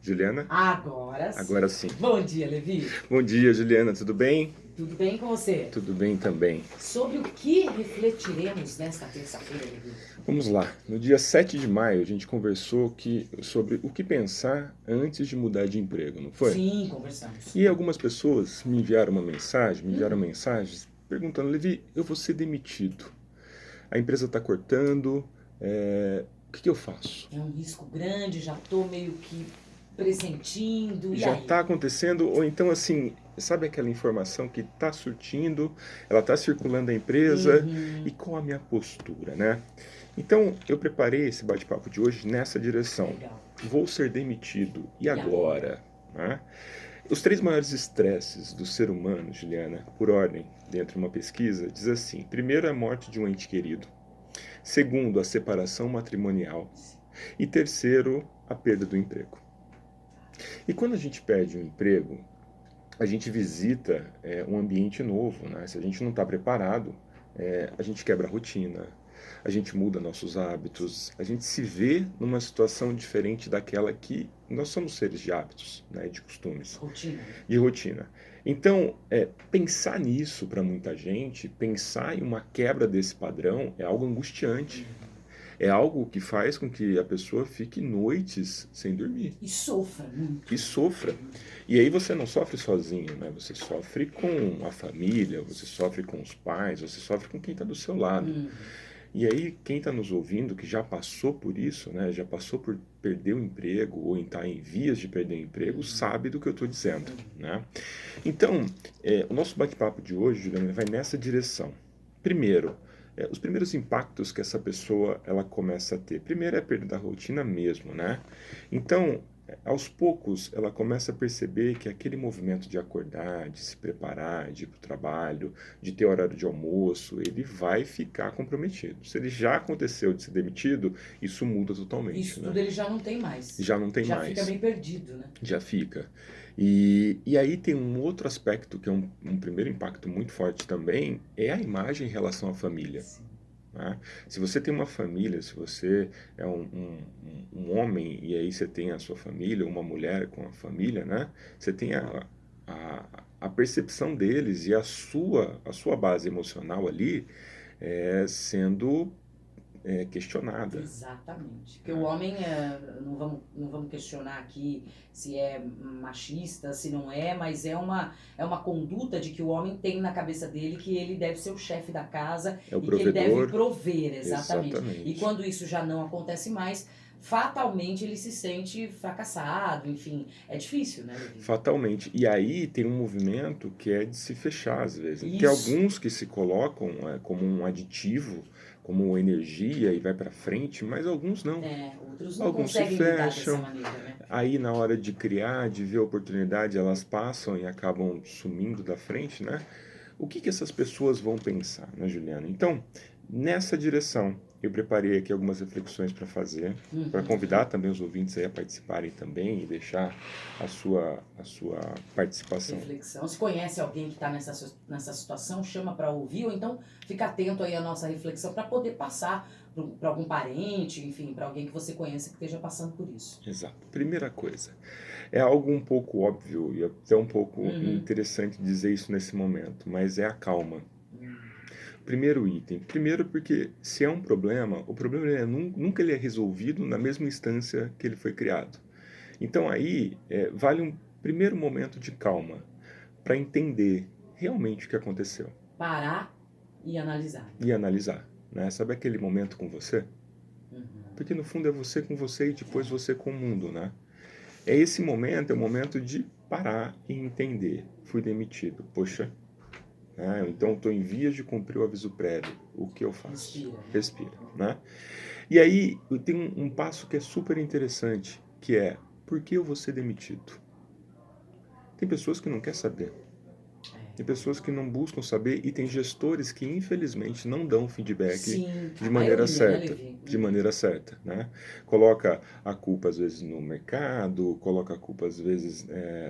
Juliana? Agora Agora sim. sim. Bom dia, Levi. Bom dia, Juliana, tudo bem? Tudo bem com você? Tudo bem também. Sobre o que refletiremos nesta terça-feira, Levi? Vamos lá. No dia 7 de maio, a gente conversou sobre o que pensar antes de mudar de emprego, não foi? Sim, conversamos. E algumas pessoas me enviaram mensagens perguntando: Levi, eu vou ser demitido. A empresa está cortando, o que eu faço? É um risco grande, já tô meio que pressentindo, e Já aí? está acontecendo, ou então assim, sabe aquela informação que está surtindo, ela está circulando a empresa, e qual a minha postura, né? Então, eu preparei esse bate-papo de hoje nessa direção. Legal. Vou ser demitido, e agora? agora? Né? Os 3 maiores estresses do ser humano, Juliana, por ordem, dentro de uma pesquisa, diz assim: primeiro, a morte de um ente querido. Segundo, a separação matrimonial. E terceiro, a perda do emprego. E quando a gente perde um emprego, a gente visita um ambiente novo, né? Se a gente não está preparado, a gente quebra a rotina, a gente muda nossos hábitos, a gente se vê numa situação diferente daquela que nós somos seres de hábitos, né? De costumes, Rotina. de rotina. Então, pensar nisso para muita gente, pensar em uma quebra desse padrão é algo angustiante. É algo que faz com que a pessoa fique noites sem dormir. E sofra muito. E sofra. E aí você não sofre sozinho, né? Você sofre com a família, você sofre com os pais, você sofre com quem está do seu lado. E aí quem está nos ouvindo, que já passou por isso, né? Já passou por perder o emprego ou está em vias de perder o emprego, sabe do que eu estou dizendo, né? Então, o nosso bate-papo de hoje, Juliana, vai nessa direção. Primeiro, os primeiros impactos que essa pessoa ela começa a ter. Primeiro é a perda da rotina mesmo, né? Então, aos poucos, ela começa a perceber que aquele movimento de acordar, de se preparar, de ir para o trabalho, de ter horário de almoço, ele vai ficar comprometido. Se ele já aconteceu de ser demitido, isso muda totalmente. Isso né? tudo ele já não tem mais. Já não tem Já mais. fica bem perdido, né? Já fica. E aí tem um outro aspecto que é um primeiro impacto muito forte também, é a imagem em relação à família. Sim. Né? Se você tem uma família, se você é um homem e aí você tem a sua família, uma mulher com a família, né? Você tem a percepção deles e a sua base emocional ali sendo questionada. Exatamente. Porque o homem, não vamos questionar aqui se é machista, se não é, mas é uma conduta de que o homem tem na cabeça dele que ele deve ser o chefe da casa É o e que ele deve provedor. prover, exatamente. Exatamente. E quando isso já não acontece mais, fatalmente ele se sente fracassado, enfim, é difícil, né, Levi? Fatalmente. E aí tem um movimento que é de se fechar às vezes. Tem Isso. alguns que se colocam como um aditivo, como energia e vai para frente, mas alguns não. Outros não Alguns se conseguem lidar dessa fecham. maneira, né? Aí na hora de criar, de ver a oportunidade, elas passam e acabam sumindo da frente, né? O que essas pessoas vão pensar, né, Juliana? Então, nessa direção, eu preparei aqui algumas reflexões para fazer, para convidar também os ouvintes aí a participarem também e deixar a sua participação. Reflexão. Se conhece alguém que está nessa situação, chama para ouvir, ou então fica atento aí à nossa reflexão para poder passar para algum parente, enfim, para alguém que você conheça que esteja passando por isso. Exato. Primeira coisa, é algo um pouco óbvio e até um pouco interessante dizer isso nesse momento, mas é a calma. Primeiro item. Primeiro porque se é um problema, o problema nunca ele é resolvido na mesma instância que ele foi criado. Então aí vale um primeiro momento de calma para entender realmente o que aconteceu. Parar e analisar. E analisar. Né? Sabe aquele momento com você? Porque no fundo é você com você e depois você com o mundo, né? Esse momento é o momento de parar e entender. Fui demitido. Poxa, então estou em vias de cumprir o aviso prévio. O que eu faço? Respira. Né? E aí tem um passo que é super interessante, que é: por que eu vou ser demitido? Tem pessoas que não querem saber. Tem pessoas que não buscam saber e tem gestores que infelizmente não dão feedback de maneira certa, de maneira certa, né? Coloca a culpa às vezes no mercado, coloca a culpa às vezes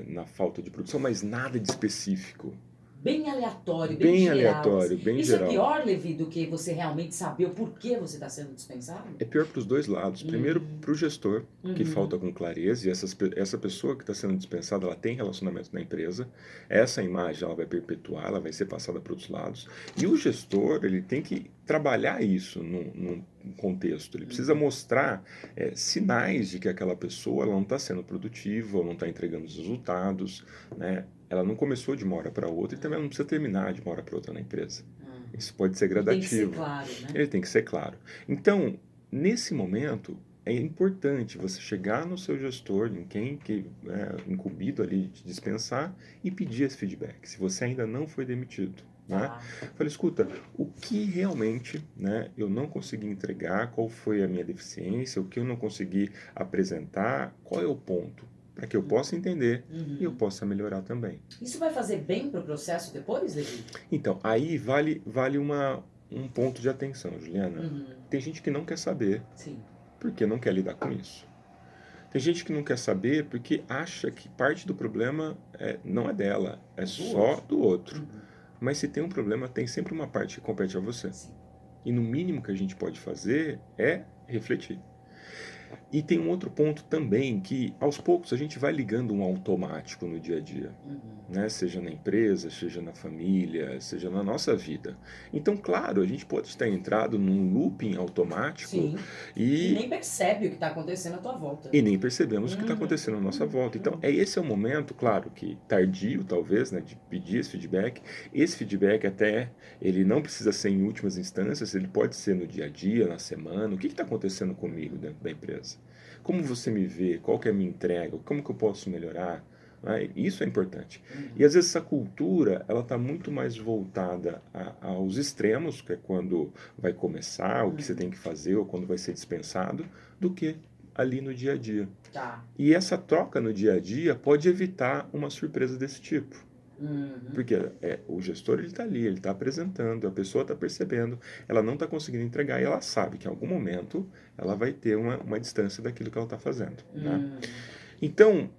na falta de produção, mas nada de específico. bem aleatório, bem Bem geral. aleatório, bem Isso geral. é pior, Levi, do que você realmente saber o porquê você está sendo dispensado? É pior para os dois lados. Primeiro, para o gestor, que falta com clareza, e essa pessoa que está sendo dispensada, ela tem relacionamento na empresa, essa imagem ela vai perpetuar, ela vai ser passada para outros lados. E o gestor, ele tem que trabalhar isso num contexto. Ele precisa mostrar sinais de que aquela pessoa ela não está sendo produtiva, ou não está entregando os resultados, né? Ela não começou de uma hora para outra e também ela não precisa terminar de uma hora para outra na empresa. Isso pode ser gradativo. Tem que ser claro, né? Ele tem que ser claro. Então, nesse momento, é importante você chegar no seu gestor, em quem que é incumbido ali de te dispensar, e pedir esse feedback, se você ainda não foi demitido. Né? Falei, escuta, o que realmente, né, eu não consegui entregar, qual foi a minha deficiência, o que eu não consegui apresentar, qual é o ponto? Para que eu possa entender e eu possa melhorar também. Isso vai fazer bem para o processo depois, Levi? Então, aí vale um ponto de atenção, Juliana. Tem gente que não quer saber porque não quer lidar com isso. Tem gente que não quer saber porque acha que parte do problema não é dela, é só do outro. Mas se tem um problema, tem sempre uma parte que compete a você. E no mínimo que a gente pode fazer é refletir. E tem um outro ponto também, que aos poucos a gente vai ligando um automático no dia a dia, né? Seja na empresa, seja na família, seja na nossa vida. Então, claro, a gente pode estar entrado num looping automático e nem percebe o que está acontecendo à tua volta. E nem percebemos o que está acontecendo à nossa volta. Então, esse é o momento, claro, que tardio, talvez, né, de pedir esse feedback. Esse feedback até, ele não precisa ser em últimas instâncias, ele pode ser no dia a dia, na semana. O que está acontecendo comigo dentro da empresa? Como você me vê? Qual que é a minha entrega? Como que eu posso melhorar? Isso é importante. E às vezes essa cultura, ela está muito mais voltada aos extremos, que é quando vai começar, o que você tem que fazer, ou quando vai ser dispensado, do que ali no dia a dia. E essa troca no dia a dia pode evitar uma surpresa desse tipo. Porque o gestor ele está ali, ele está apresentando, a pessoa está percebendo, ela não está conseguindo entregar e ela sabe que em algum momento ela vai ter uma distância daquilo que ela está fazendo. Né? Então,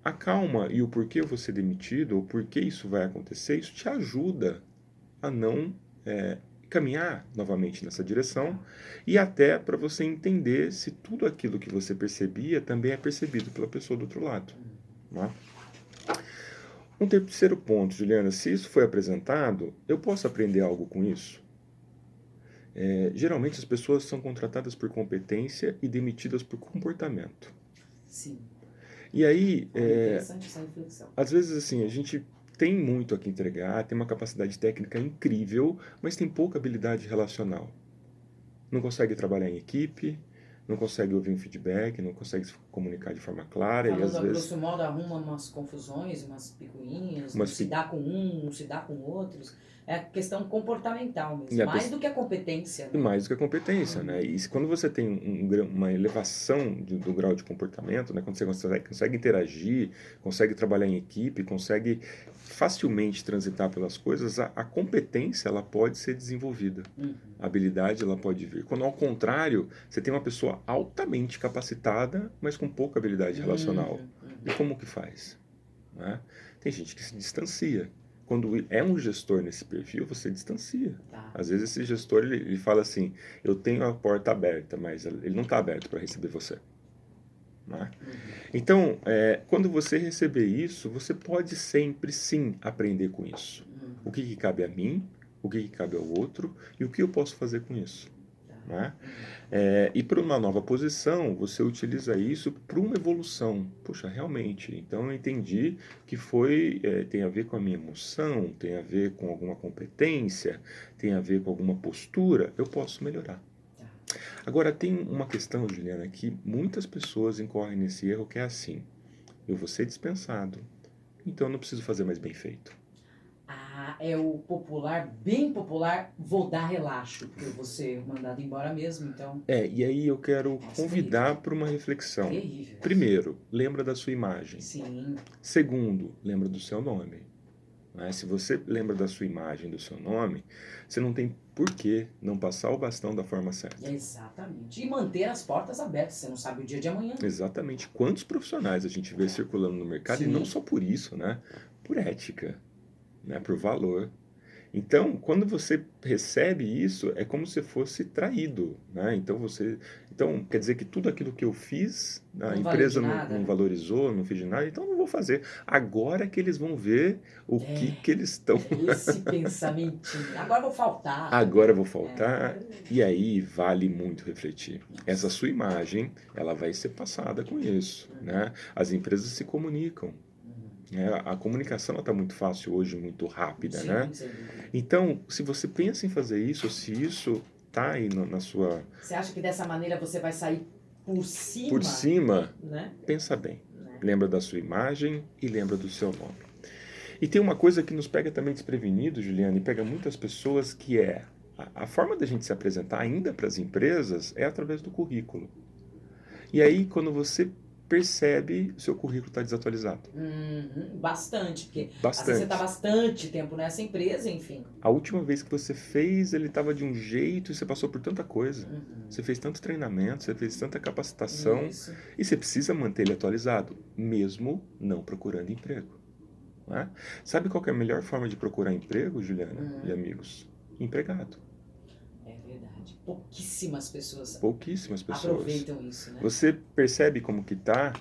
a calma e o porquê eu vou ser demitido, ou porquê isso vai acontecer, isso te ajuda a não caminhar novamente nessa direção e até para você entender se tudo aquilo que você percebia também é percebido pela pessoa do outro lado. Né? Um terceiro ponto, Juliana, se isso foi apresentado, eu posso aprender algo com isso? Geralmente as pessoas são contratadas por competência e demitidas por comportamento. Sim. E aí, interessante essa reflexão. Às vezes assim, a gente tem muito a que entregar, tem uma capacidade técnica incrível, mas tem pouca habilidade relacional. Não consegue trabalhar em equipe, não consegue ouvir um feedback, não consegue se comunicar de forma clara. Falando e às vezes, grosso modo, arruma umas confusões, umas picuinhas, não se dá com um, não se dá com outros. É a questão comportamental mesmo, mais do que a competência. Né? Mais do que a competência, né? E quando você tem uma elevação do grau de comportamento, né? Quando você consegue interagir, consegue trabalhar em equipe, consegue facilmente transitar pelas coisas, a competência ela pode ser desenvolvida. A habilidade ela pode vir. Quando ao contrário, você tem uma pessoa altamente capacitada, mas com pouca habilidade relacional. E como que faz? Né? Tem gente que se distancia. Quando é um gestor nesse perfil, você distancia. Às vezes esse gestor ele fala assim, eu tenho a porta aberta, mas ele não está aberto para receber você. Né? Então, quando você receber isso, você pode sempre sim aprender com isso. O que cabe a mim, o que cabe ao outro e o que eu posso fazer com isso. Né? E para uma nova posição, você utiliza isso para uma evolução. Poxa, realmente, então eu entendi que tem a ver com a minha emoção, tem a ver com alguma competência, tem a ver com alguma postura, eu posso melhorar. Agora, tem uma questão, Juliana, que muitas pessoas incorrem nesse erro, que é assim, eu vou ser dispensado, então eu não preciso fazer mais bem feito. É o popular, bem popular, vou dar relaxo, porque eu vou ser mandado embora mesmo, então... E aí eu quero convidar para uma reflexão. Terrível. Primeiro, lembra da sua imagem. Sim. Segundo, lembra do seu nome. Né? Se você lembra da sua imagem, do seu nome, você não tem por que não passar o bastão da forma certa. Exatamente. E manter as portas abertas, você não sabe o dia de amanhã. Exatamente. Quantos profissionais a gente vê circulando no mercado, e não só por isso, né? Por ética. né, por valor. Então, quando você recebe isso, é como se fosse traído, né? Então quer dizer que tudo aquilo que eu fiz, a Não valeu de empresa nada, não né? valorizou, não fiz de nada, então eu não vou fazer. Agora que eles vão ver o que eles estão. Esse pensamentinho. Agora eu vou faltar. Agora eu vou É, faltar. E aí vale muito refletir. Essa nossa. sua imagem, ela vai ser passada com isso, né? As empresas se comunicam. A comunicação está muito fácil hoje, muito rápida, né? Sim, sem dúvida. Então, se você pensa em fazer isso, ou se isso está aí na sua... Você acha que dessa maneira você vai sair por cima? Por cima, Né? pensa bem. Né? Lembra da sua imagem e lembra do seu nome. E tem uma coisa que nos pega também desprevenido, Juliana, e pega muitas pessoas, que é a forma da gente se apresentar ainda para as empresas é através do currículo. E aí, quando você percebe, o seu currículo está desatualizado. Bastante, porque às vezes você Bastante. está bastante tempo nessa empresa, enfim. A última vez que você fez, ele estava de um jeito e você passou por tanta coisa. Você fez tanto treinamento, você fez tanta capacitação Isso. e você precisa manter ele atualizado, mesmo não procurando emprego. Não é? Sabe qual que é a melhor forma de procurar emprego, Juliana e amigos? Empregado. É verdade. Pouquíssimas pessoas Pouquíssimas pessoas. aproveitam isso, né? Você percebe como que está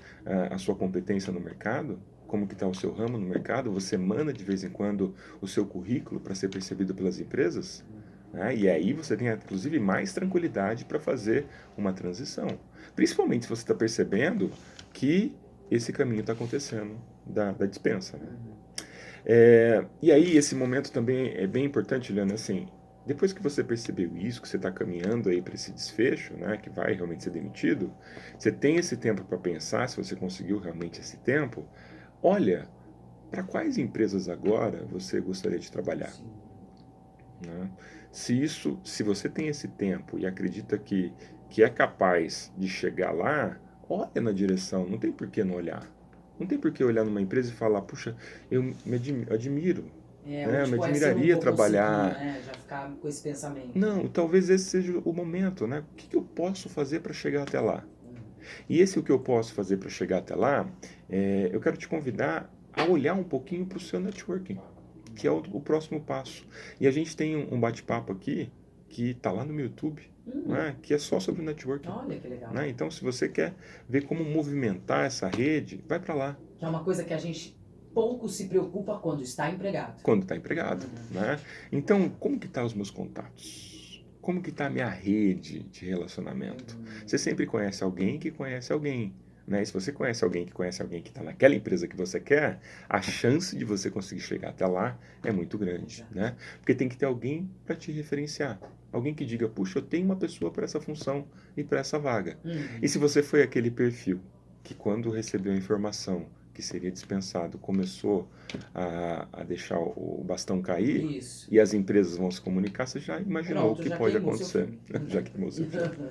a sua competência no mercado? Como que está o seu ramo no mercado? Você manda de vez em quando o seu currículo para ser percebido pelas empresas? Né? E aí você tem, inclusive, mais tranquilidade para fazer uma transição. Principalmente se você está percebendo que esse caminho está acontecendo da dispensa. Né? E aí esse momento também é bem importante, Juliana, assim, depois que você percebeu isso, que você está caminhando aí para esse desfecho, né, que vai realmente ser demitido, você tem esse tempo para pensar, se você conseguiu realmente esse tempo, olha, para quais empresas agora você gostaria de trabalhar? Sim. Né? Se você tem esse tempo e acredita que é capaz de chegar lá, olha na direção, não tem por que não olhar. Não tem por que olhar numa empresa e falar, puxa, eu me admiro, né? Eu me Tipo, essa eu não admiraria vou trabalhar. conseguir, né? Já ficar com esse pensamento. Não, talvez esse seja o momento, né? O que eu posso fazer para chegar até lá? E esse o que eu posso fazer para chegar até lá, eu quero te convidar a olhar um pouquinho para o seu networking, que é o próximo passo. E a gente tem um bate-papo aqui que está lá no meu YouTube, né? Que é só sobre networking. Olha que legal. Né? Então, se você quer ver como movimentar essa rede, vai para lá. Que é uma coisa que a gente pouco se preocupa quando está empregado. Quando está empregado. Né? Então, como que estão os meus contatos? Como que está a minha rede de relacionamento? Você sempre conhece alguém que conhece alguém. Né? E se você conhece alguém que está naquela empresa que você quer, a chance de você conseguir chegar até lá é muito grande. Né? Porque tem que ter alguém para te referenciar. Alguém que diga, puxa, eu tenho uma pessoa para essa função e para essa vaga. E se você foi aquele perfil que quando recebeu a informação que seria dispensado, começou a deixar o bastão cair, Isso. e as empresas vão se comunicar, você já imaginou Pronto, o que já pode queimou acontecer. seu filme. Já queimou seu filme.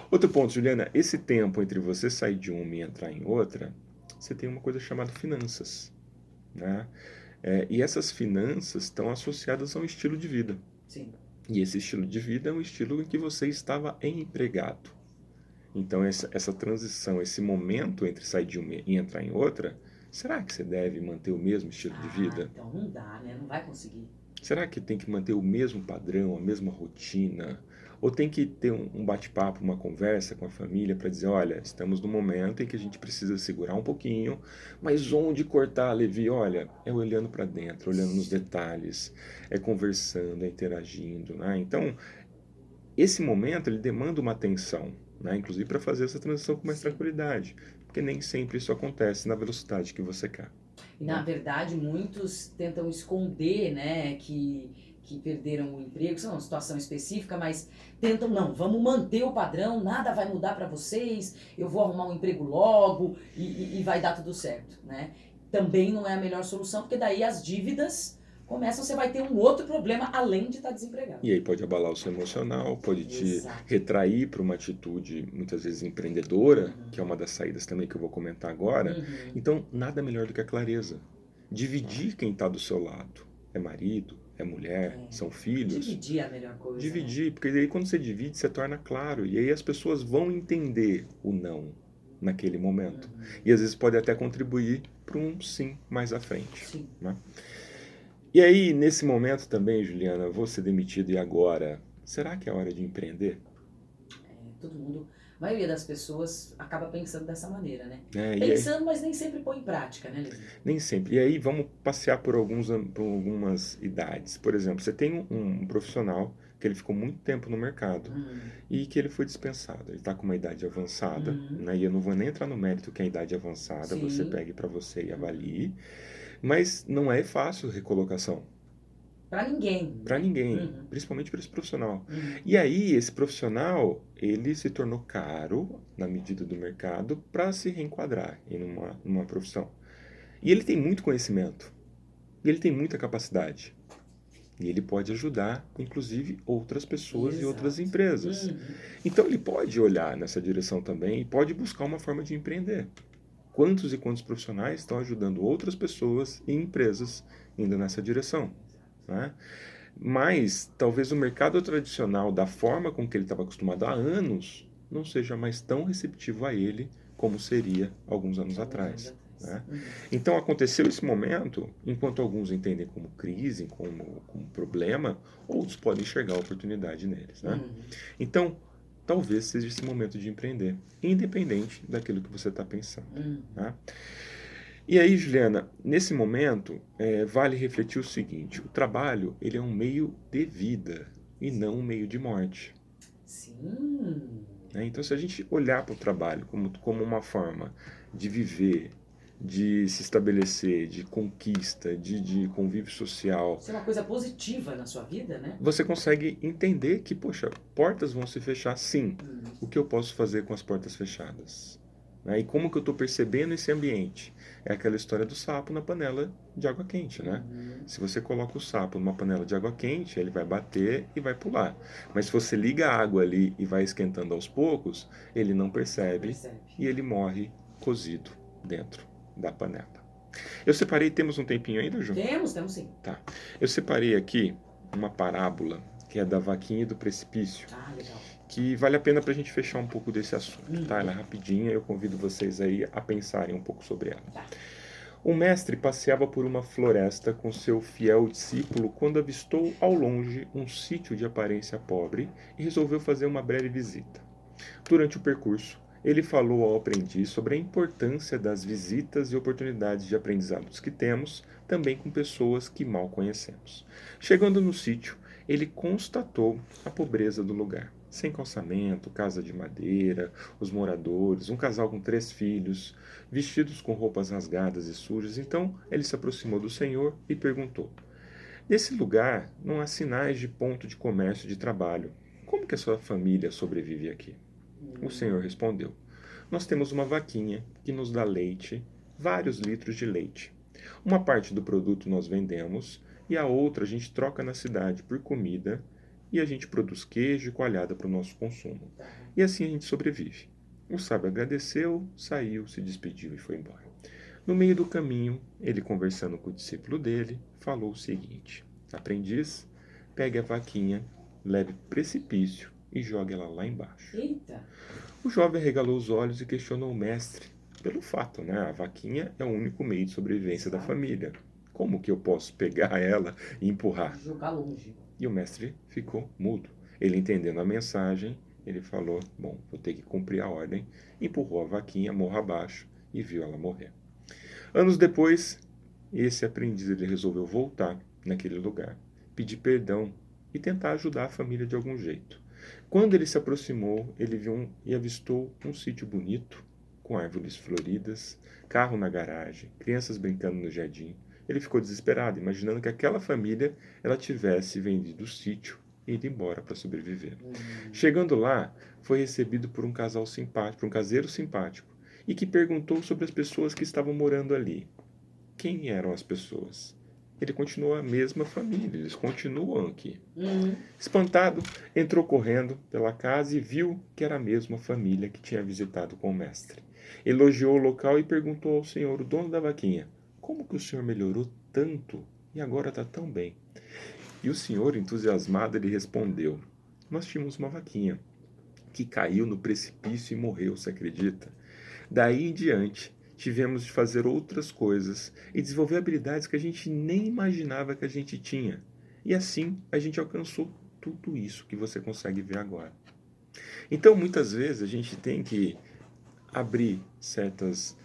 Outro ponto, Juliana, esse tempo entre você sair de uma e entrar em outra, você tem uma coisa chamada finanças. Né? E essas finanças estão associadas a um estilo de vida. Sim. E esse estilo de vida é um estilo em que você estava empregado. Então, essa transição, esse momento entre sair de uma e entrar em outra, será que você deve manter o mesmo estilo de vida? Então não dá, né? Não vai conseguir. Será que tem que manter o mesmo padrão, a mesma rotina? Ou tem que ter um bate-papo, uma conversa com a família para dizer, olha, estamos no momento em que a gente precisa segurar um pouquinho, mas onde cortar, Levi? Olha, é olhando para dentro, olhando nos detalhes, é conversando, é interagindo. Né? Então, esse momento ele demanda uma atenção, né? Inclusive para fazer essa transição com mais tranquilidade, porque nem sempre isso acontece na velocidade que você quer. E na verdade, muitos tentam esconder, né, que perderam o emprego, isso é uma situação específica, mas tentam, não, vamos manter o padrão, nada vai mudar para vocês, eu vou arrumar um emprego logo e vai dar tudo certo, né? Também não é a melhor solução, porque daí as dívidas começam, você vai ter um outro problema além de estar desempregado. E aí pode abalar o seu emocional, pode te retrair para uma atitude muitas vezes empreendedora, que é uma das saídas também que eu vou comentar agora. Então, nada melhor do que a clareza. Dividir quem está do seu lado. É marido, é mulher, são filhos. Dividir é a melhor coisa. Dividir, né? porque aí quando você divide, você torna claro. E aí as pessoas vão entender o não naquele momento. E às vezes pode até contribuir para um sim mais à frente. Sim. Né? E aí, nesse momento também, Juliana, vou ser demitido e agora? Será que é hora de empreender? Todo mundo, a maioria das pessoas acaba pensando dessa maneira, né? E aí, Pensando, mas nem sempre põe em prática, né, Levi? nem sempre. E aí vamos passear por algumas idades. Por exemplo, você tem um profissional que ele ficou muito tempo no mercado e que ele foi dispensado. Ele está com uma idade avançada, né? E eu não vou nem entrar no mérito que é a idade avançada, você Sim. pegue para você e avalie. Mas não é fácil recolocação. Pra ninguém, Para né? ninguém, principalmente para esse profissional. Uhum. E aí, esse profissional, ele se tornou caro, na medida do mercado, para se reenquadrar em numa profissão. E ele tem muito conhecimento, e ele tem muita capacidade. E ele pode ajudar, inclusive, outras pessoas e outras Exato. empresas. Então, ele pode olhar nessa direção também e pode buscar uma forma de empreender. Quantos e quantos profissionais estão ajudando outras pessoas e empresas indo nessa direção, né? Mas talvez o mercado tradicional, da forma com que ele estava acostumado há anos, não seja mais tão receptivo a ele como seria alguns anos atrás. Né? Então aconteceu esse momento, enquanto alguns entendem como crise, como problema, outros podem enxergar a oportunidade neles. Né? Então, talvez seja esse momento de empreender, independente daquilo que você está pensando. Tá? E aí, Juliana, nesse momento, vale refletir o seguinte: o trabalho ele é um meio de vida e não um meio de morte. Sim. Né? Então, se a gente olhar para o trabalho como uma forma de viver, de se estabelecer, de conquista, de convívio social, Isso é uma coisa positiva na sua vida, né? você consegue entender que, poxa, portas vão se fechar sim. O que eu posso fazer com as portas fechadas? Né? E como que eu estou percebendo esse ambiente? É aquela história do sapo na panela de água quente, né? Se você coloca o sapo numa panela de água quente, ele vai bater e vai pular. Mas se você liga a água ali e vai esquentando aos poucos, ele não percebe e ele morre cozido dentro da panela. Eu separei, temos um tempinho ainda, Ju? Temos sim. Tá. Eu separei aqui uma parábola que é da vaquinha e do precipício. Legal. Que vale a pena para a gente fechar um pouco desse assunto, tá? Ela é rapidinha, eu convido vocês aí a pensarem um pouco sobre ela. Tá. Um mestre passeava por uma floresta com seu fiel discípulo quando avistou ao longe um sítio de aparência pobre e resolveu fazer uma breve visita. Durante o percurso, ele falou ao aprendiz sobre a importância das visitas e oportunidades de aprendizados que temos, também com pessoas que mal conhecemos. Chegando no sítio, ele constatou a pobreza do lugar. Sem calçamento, casa de madeira, os moradores, um casal com 3 filhos, vestidos com roupas rasgadas e sujas. Então ele se aproximou do Senhor e perguntou: nesse lugar não há sinais de ponto de comércio e de trabalho. Como que a sua família sobrevive aqui? O Senhor respondeu: nós temos uma vaquinha que nos dá leite, vários litros de leite. Uma parte do produto nós vendemos e a outra a gente troca na cidade por comida e a gente produz queijo e coalhada para o nosso consumo. E assim a gente sobrevive. O sábio agradeceu, saiu, se despediu e foi embora. No meio do caminho, ele conversando com o discípulo dele, falou o seguinte: aprendiz, pegue a vaquinha, leve para o precipício e jogue ela lá embaixo. Eita! O jovem arregalou os olhos e questionou o mestre pelo fato, né? A vaquinha é o único meio de sobrevivência da família. Como que eu posso pegar ela e empurrar? Jogar longe. E o mestre ficou mudo. Ele, entendendo a mensagem, ele falou: bom, vou ter que cumprir a ordem. Empurrou a vaquinha morro abaixo e viu ela morrer. Anos depois, esse aprendiz ele resolveu voltar naquele lugar, pedir perdão e tentar ajudar a família de algum jeito. Quando ele se aproximou, ele viu e avistou um sítio bonito, com árvores floridas, carro na garagem, crianças brincando no jardim. Ele ficou desesperado, imaginando que aquela família ela tivesse vendido o sítio e ido embora para sobreviver. Chegando lá, foi recebido por um casal simpático, por um caseiro simpático, e que perguntou sobre as pessoas que estavam morando ali. Quem eram as pessoas? Ele continuou a mesma família, eles continuam aqui. Espantado, entrou correndo pela casa e viu que era a mesma família que tinha visitado com o mestre. Elogiou o local e perguntou ao senhor, o dono da vaquinha: como que o senhor melhorou tanto e agora está tão bem? E o senhor, entusiasmado, ele respondeu: nós tínhamos uma vaquinha que caiu no precipício e morreu, você acredita? Daí em diante, tivemos de fazer outras coisas e desenvolver habilidades que a gente nem imaginava que a gente tinha. E assim a gente alcançou tudo isso que você consegue ver agora. Então, muitas vezes, a gente tem que abrir certos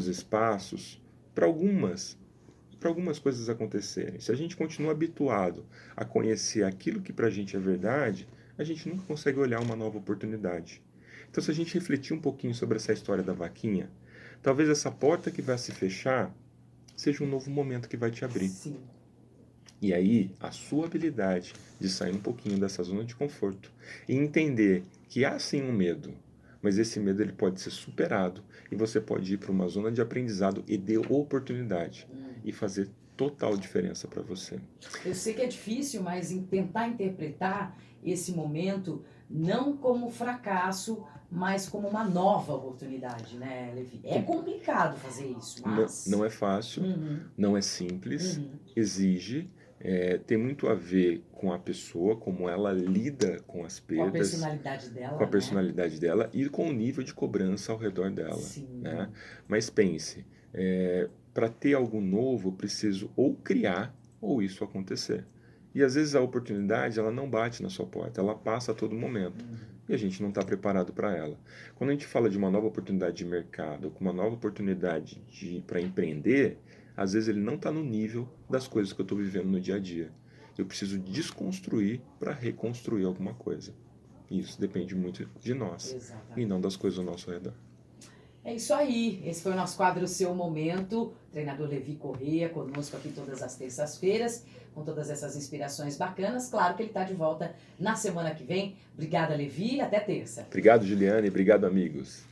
espaços para algumas coisas acontecerem. Se a gente continua habituado a conhecer aquilo que para a gente é verdade, a gente nunca consegue olhar uma nova oportunidade. Então, se a gente refletir um pouquinho sobre essa história da vaquinha, talvez essa porta que vai se fechar seja um novo momento que vai te abrir. Sim. E aí, a sua habilidade de sair um pouquinho dessa zona de conforto e entender que há sim um medo, mas esse medo ele pode ser superado e você pode ir para uma zona de aprendizado e de oportunidade e fazer total diferença para você. Eu sei que é difícil, mas tentar interpretar esse momento não como fracasso, mas como uma nova oportunidade, né, Levi? É complicado fazer isso, mas... Não é fácil, não é simples, exige... tem muito a ver com a pessoa, como ela lida com as perdas, com a personalidade dela, com a personalidade dela e com o nível de cobrança ao redor dela. Sim. Né? Mas pense, para ter algo novo, eu preciso ou criar ou isso acontecer. E às vezes a oportunidade ela não bate na sua porta, ela passa a todo momento. E a gente não está preparado para ela. Quando a gente fala de uma nova oportunidade de mercado, com uma nova oportunidade para empreender, às vezes ele não está no nível das coisas que eu estou vivendo no dia a dia. Eu preciso desconstruir para reconstruir alguma coisa. Isso depende muito de nós. Exatamente. E não das coisas ao nosso redor. É isso aí. Esse foi o nosso quadro Seu Momento. Treinador Levi Correia conosco aqui todas as terças-feiras, com todas essas inspirações bacanas. Claro que ele está de volta na semana que vem. Obrigada, Levi. Até terça. Obrigado, Juliane. Obrigado, amigos.